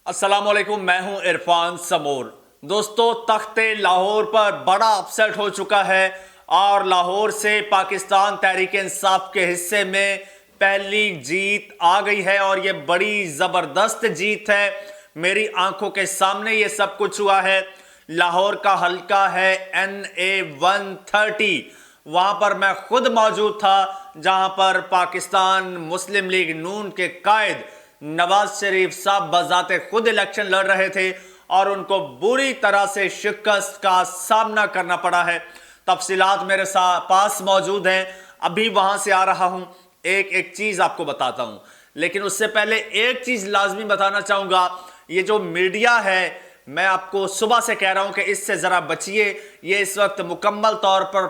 अस्सलाम वालेकुम, मैं हूं इरफान समूर। दोस्तों, तख्ते लाहौर पर बड़ा अपसेट हो चुका है और लाहौर से पाकिस्तान तहरीक इंसाफ के हिस्से में पहली जीत आ गई है और ये बड़ी ज़बरदस्त जीत है। मेरी आंखों के सामने ये सब कुछ हुआ है। लाहौर का हल्का है NA 130, वहाँ पर मैं खुद मौजूद था, जहाँ पर पाकिस्तान मुस्लिम लीग नून के कायद नवाज शरीफ साहब बजाते खुद इलेक्शन लड़ रहे थे और उनको बुरी तरह से शिकस्त का सामना करना पड़ा है। तफसीलात मेरे पास मौजूद हैं, अभी वहाँ से आ रहा हूँ, एक एक चीज़ आपको बताता हूँ। लेकिन उससे पहले एक चीज़ लाजमी बताना चाहूँगा, ये जो मीडिया है, मैं आपको सुबह से कह रहा हूं कि इससे ज़रा बचिए। ये इस वक्त मुकम्मल तौर पर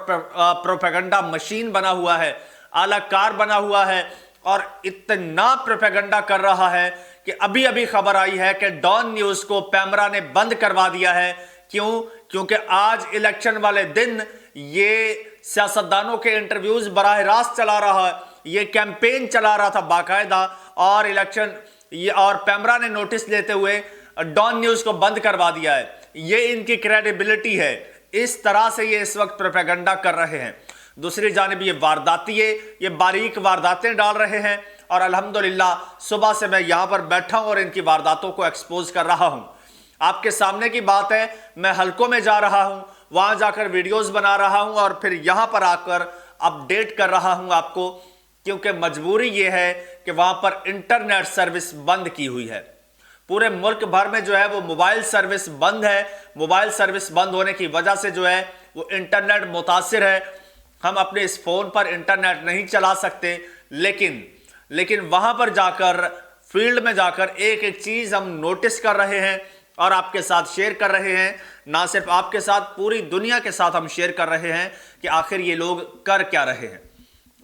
प्रोपेगेंडा मशीन बना हुआ है, आला कार बना हुआ है और इतना प्रोपेगेंडा कर रहा है कि अभी अभी खबर आई है कि डॉन न्यूज़ को पैमरा ने बंद करवा दिया है। क्यों? क्योंकि आज इलेक्शन वाले दिन ये सियासतदानों के इंटरव्यूज़ बराह रास्त चला रहा है, ये कैंपेन चला रहा था बाकायदा, और इलेक्शन ये और पैमरा ने नोटिस लेते हुए डॉन न्यूज़ को बंद करवा दिया है। ये इनकी क्रेडिबिलिटी है, इस तरह से ये इस वक्त प्रोपेगेंडा कर रहे हैं। दूसरी जानिब ये वारदातिये, ये बारीक वारदातें डाल रहे हैं और अल्हम्दुलिल्लाह सुबह से मैं यहाँ पर बैठा हूँ और इनकी वारदातों को एक्सपोज कर रहा हूँ। आपके सामने की बात है, मैं हलकों में जा रहा हूँ, वहाँ जाकर वीडियोज़ बना रहा हूँ और फिर यहाँ पर आकर अपडेट कर रहा हूँ आपको, क्योंकि मजबूरी ये है कि वहाँ पर इंटरनेट सर्विस बंद की हुई है। पूरे मुल्क भर में जो है वो मोबाइल सर्विस बंद है। मोबाइल सर्विस बंद होने की वजह से जो है वो इंटरनेट मुतासिर है। हम अपने इस फ़ोन पर इंटरनेट नहीं चला सकते, लेकिन वहाँ पर जाकर, फील्ड में जाकर एक एक चीज़ हम नोटिस कर रहे हैं और आपके साथ शेयर कर रहे हैं। ना सिर्फ आपके साथ, पूरी दुनिया के साथ हम शेयर कर रहे हैं कि आखिर ये लोग कर क्या रहे हैं।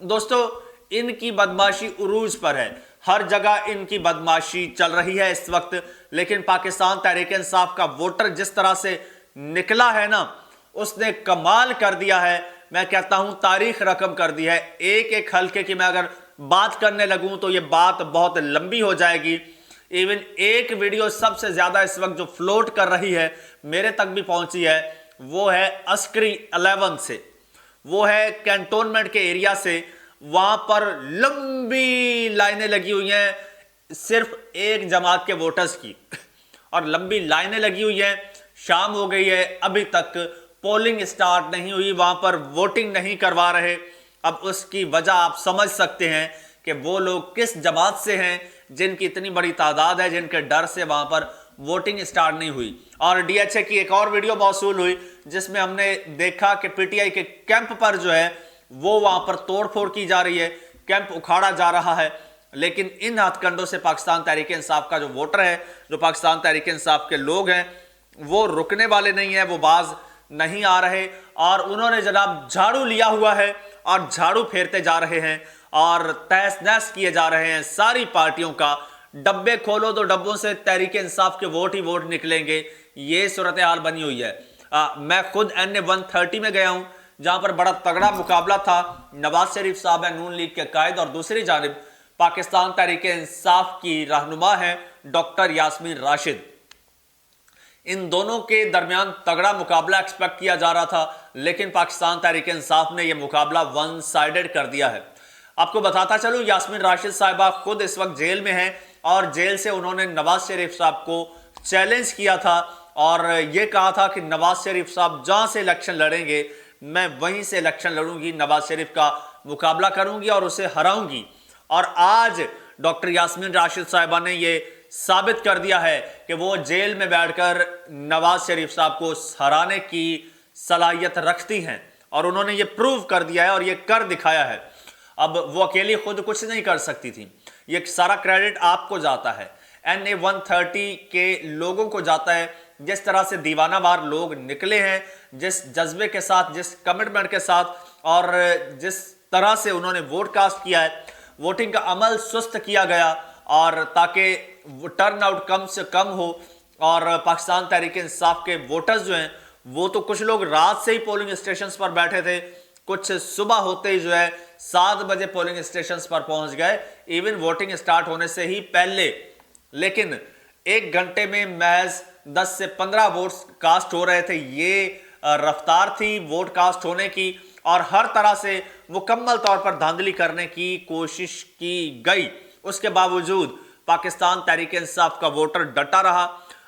दोस्तों, इनकी बदमाशी उरूज पर है, हर जगह इनकी बदमाशी चल रही है इस वक्त। लेकिन पाकिस्तान तहरीक इंसाफ का वोटर जिस तरह से निकला है ना, उसने कमाल कर दिया है। मैं कहता हूं तारीख रकम कर दी है। एक एक हल्के की मैं अगर बात करने लगूं तो ये बात बहुत लंबी हो जाएगी। इवन एक वीडियो सबसे ज्यादा इस वक्त जो फ्लोट कर रही है, मेरे तक भी पहुंची है, वो है अस्करी 11 से, वो है कैंटोनमेंट के एरिया से। वहां पर लंबी लाइनें लगी हुई हैं सिर्फ एक जमात के वोटर्स की, और लंबी लाइनें लगी हुई हैं। शाम हो गई है, अभी तक पोलिंग स्टार्ट नहीं हुई, वहां पर वोटिंग नहीं करवा रहे। अब उसकी वजह आप समझ सकते हैं कि वो लोग किस जमात से हैं, जिनकी इतनी बड़ी तादाद है, जिनके डर से वहां पर वोटिंग स्टार्ट नहीं हुई। और DHA की एक और वीडियो मौसूल हुई जिसमें हमने देखा कि PTI के कैंप पर जो है वो वहां पर तोड़फोड़ की जा रही है, कैंप उखाड़ा जा रहा है। लेकिन इन हथकंडों से पाकिस्तान तहरीक इंसाफ का जो वोटर है, जो पाकिस्तान तहरीक इंसाफ के लोग हैं, वो रुकने वाले नहीं है, वो बाज नहीं आ रहे। और उन्होंने जनाब झाड़ू लिया हुआ है और झाड़ू फेरते जा रहे हैं और तहस नहस किए जा रहे हैं सारी पार्टियों का। डब्बे खोलो तो डब्बों से तहरीक इंसाफ के वोट ही वोट निकलेंगे, ये सूरत हाल बनी हुई है। मैं खुद NA 130 में गया हूं, जहां पर बड़ा तगड़ा मुकाबला था। नवाज शरीफ साहब है नून लीग के कायद, और दूसरी जानिब पाकिस्तान तहरीक इंसाफ की रहनुमा है डॉक्टर यास्मीन राशिद। इन दोनों के दरमियान तगड़ा मुकाबला एक्सपेक्ट किया जा रहा था, लेकिन पाकिस्तान तहरीक इंसाफ ने यह मुकाबला वन साइडेड कर दिया है। आपको बताता चलूं, यास्मीन राशिद साहिबा खुद इस वक्त जेल में हैं और जेल से उन्होंने नवाज शरीफ साहब को चैलेंज किया था और यह कहा था कि नवाज शरीफ साहब जहां से इलेक्शन लड़ेंगे, मैं वहीं से इलेक्शन लड़ूंगी, नवाज शरीफ का मुकाबला करूंगी और उसे हराऊंगी। और आज डॉक्टर यास्मीन राशिद साहिबा ने यह साबित कर दिया है कि वो जेल में बैठकर नवाज शरीफ साहब को हराने की सलाहियत रखती हैं, और उन्होंने ये प्रूव कर दिया है और ये कर दिखाया है। अब वो अकेली खुद कुछ नहीं कर सकती थी, ये सारा क्रेडिट आपको जाता है, NA 130 के लोगों को जाता है। जिस तरह से दीवाना वार लोग निकले हैं, जिस जज्बे के साथ, जिस कमिटमेंट के साथ, और जिस तरह से उन्होंने वोट कास्ट किया है, वोटिंग का अमल सुस्त किया गया और ताकि टर्न आउट कम से कम हो। और पाकिस्तान तहरीक इंसाफ के वोटर्स जो हैं, वो तो कुछ लोग रात से ही पोलिंग स्टेशंस पर बैठे थे, कुछ सुबह होते ही जो है 7 बजे पोलिंग स्टेशंस पर पहुंच गए, इवन वोटिंग स्टार्ट होने से ही पहले। लेकिन 1 घंटे में महज 10 से 15 वोट्स कास्ट हो रहे थे। ये रफ्तार थी वोट कास्ट होने की, और हर तरह से मुकम्मल तौर पर धांधली करने की कोशिश की गई। उसके बावजूद पाकिस्तान तहरीक इंसाफ का वोटर डटा रहा।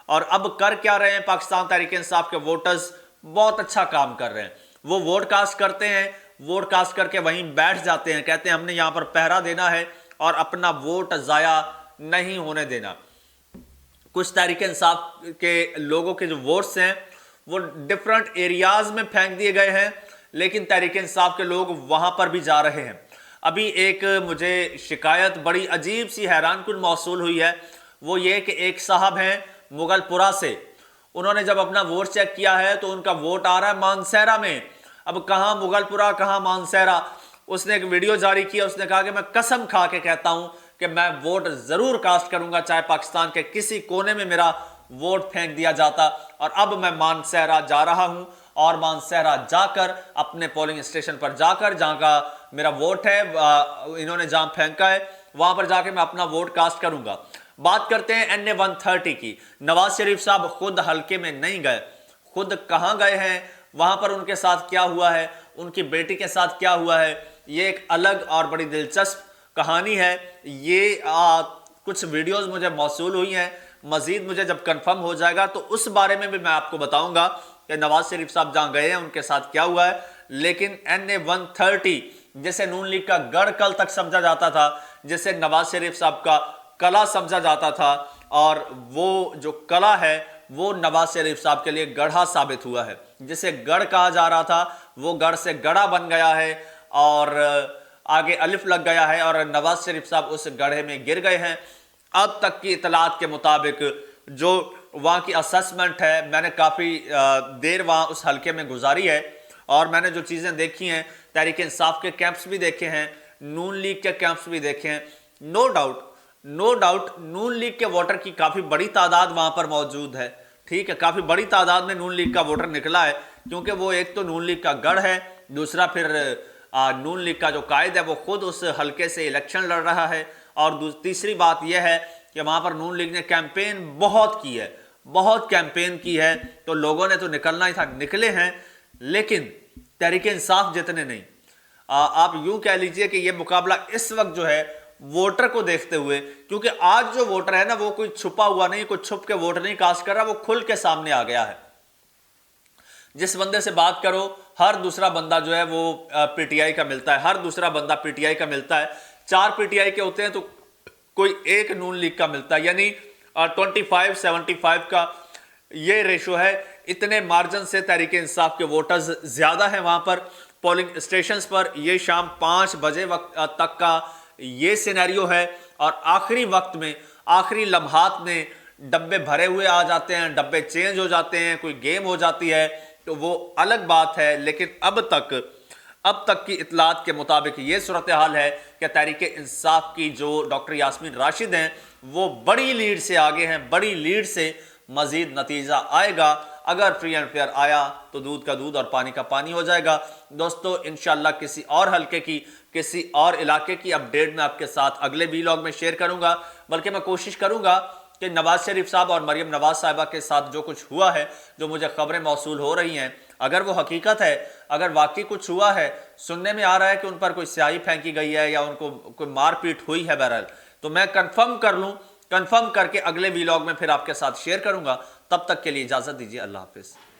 और अब कर क्या रहे हैं पाकिस्तान तहरीक इंसाफ के वोटर्स? बहुत अच्छा काम कर रहे हैं। वो वोट कास्ट करते हैं, वोट कास्ट करके वहीं बैठ जाते हैं, कहते हैं हमने यहां पर पहरा देना है और अपना वोट जाया नहीं होने देना। कुछ तहरीक इंसाफ के लोगों के जो वोट्स हैं वो डिफरेंट एरियाज में फेंक दिए गए हैं, लेकिन तहरीक इंसाफ के लोग वहां पर भी जा रहे हैं। अभी एक मुझे शिकायत बड़ी अजीब सी हैरानकुन मौसूल हुई है। वो ये कि एक साहब हैं मुगलपुरा से, उन्होंने जब अपना वोट चेक किया है तो उनका वोट आ रहा है मानसहरा में। अब कहाँ मुगलपुरा कहाँ मानसहरा। उसने एक वीडियो जारी किया, उसने कहा कि मैं कसम खा के कहता हूं कि मैं वोट जरूर कास्ट करूंगा, चाहे पाकिस्तान के किसी कोने में मेरा वोट फेंक दिया जाता। और अब मैं मानसहरा जा रहा हूं और मानसहरा जाकर अपने पोलिंग स्टेशन पर जाकर, जहां का मेरा वोट है, इन्होंने जहां फेंका है वहां पर जाके मैं अपना वोट कास्ट करूंगा। बात करते हैं NA 130 की। नवाज शरीफ साहब खुद हल्के में नहीं गए, खुद कहां गए हैं, वहां पर उनके साथ क्या हुआ है, उनकी बेटी के साथ क्या हुआ है, ये एक अलग और बड़ी दिलचस्प कहानी है। ये कुछ वीडियोस मुझे मौसूल हुई हैं, मजीद मुझे जब कंफर्म हो जाएगा तो उस बारे में भी मैं आपको बताऊंगा कि नवाज शरीफ साहब जहां गए हैं उनके साथ क्या हुआ है। लेकिन NA 130 जिसे नून लीग का गढ़ कल तक समझा जाता था, जिसे नवाज शरीफ साहब का कला समझा जाता था, और वो जो कला है वो नवाज शरीफ साहब के लिए गढ़ा साबित हुआ है। जिसे गढ़ कहा जा रहा था वो गढ़ से गढ़ा बन गया है और आगे अलिफ लग गया है, और नवाज शरीफ साहब उस गढ़े में गिर गए हैं। अब तक की इतलात के मुताबिक जो वहाँ की असेसमेंट है, मैंने काफ़ी देर वहाँ उस हल्के में गुजारी है और मैंने जो चीज़ें देखी हैं, तहरीक इंसाफ के कैंप्स भी देखे हैं, नून लीग के कैंप्स भी देखे हैं। नो डाउट नून लीग के वोटर की काफ़ी बड़ी तादाद वहाँ पर मौजूद है। ठीक है, काफ़ी बड़ी तादाद में नून लीग का वोटर निकला है, क्योंकि वो एक तो नून लीग का गढ़ है, दूसरा फिर नून लीग का जो कायद है वो खुद उस हल्के से इलेक्शन लड़ रहा है, और तीसरी बात यह है कि वहाँ पर नून लीग ने कैंपेन बहुत की है, बहुत कैंपेन की है। तो लोगों ने तो निकलना ही था, निकले हैं, लेकिन तहरीक इंसाफ जितने नहीं। आप यूं कह लीजिए कि यह मुकाबला इस वक्त जो है वोटर को देखते हुए, क्योंकि आज जो वोटर है ना वो कोई छुपा हुआ नहीं, कोई छुप के वोट नहीं कास्ट कर रहा, वो खुल के सामने आ गया है। जिस बंदे से बात करो हर दूसरा बंदा जो है वो पीटीआई का मिलता है, हर दूसरा बंदा पीटीआई का मिलता है। 4 पीटीआई के होते हैं तो कोई एक नून लीग का मिलता है, यानी 25-75 का ये रेशो है। इतने मार्जिन से तहरीक इंसाफ के वोटर्स ज्यादा हैं वहां पर पोलिंग स्टेशंस पर। ये शाम 5 बजे वक्त तक का ये सिनेरियो है, और आखिरी वक्त में, आखिरी लम्हात में डब्बे भरे हुए आ जाते हैं, डब्बे चेंज हो जाते हैं, कोई गेम हो जाती है तो वो अलग बात है। लेकिन अब तक की इतलात के मुताबिक ये सूरत हाल है कि तहरीक इंसाफ की जो डॉक्टर यास्मीन राशिद हैं वो बड़ी लीड से आगे हैं, बड़ी लीड से मजीद नतीजा आएगा। अगर फ्री एंड फेयर आया तो दूध का दूध और पानी का पानी हो जाएगा। दोस्तों इंशाल्लाह किसी और हल्के की, किसी और इलाके की अपडेट मैं आपके साथ अगले वीलॉग में शेयर करूंगा। बल्कि मैं कोशिश करूंगा कि नवाज शरीफ साहब और मरियम नवाज साहिबा के साथ जो कुछ हुआ है, जो मुझे खबरें मौसूल हो रही हैं, अगर वो हकीकत है, अगर वाकई कुछ हुआ है, सुनने में आ रहा है कि उन पर कोई स्याही फेंकी गई है या उनको कोई मारपीट हुई है बहरहाल, तो मैं कंफर्म कर लूं, कंफर्म करके अगले वीलॉग में फिर आपके साथ शेयर करूंगा। तब तक के लिए इजाजत दीजिए, अल्लाह हाफिज।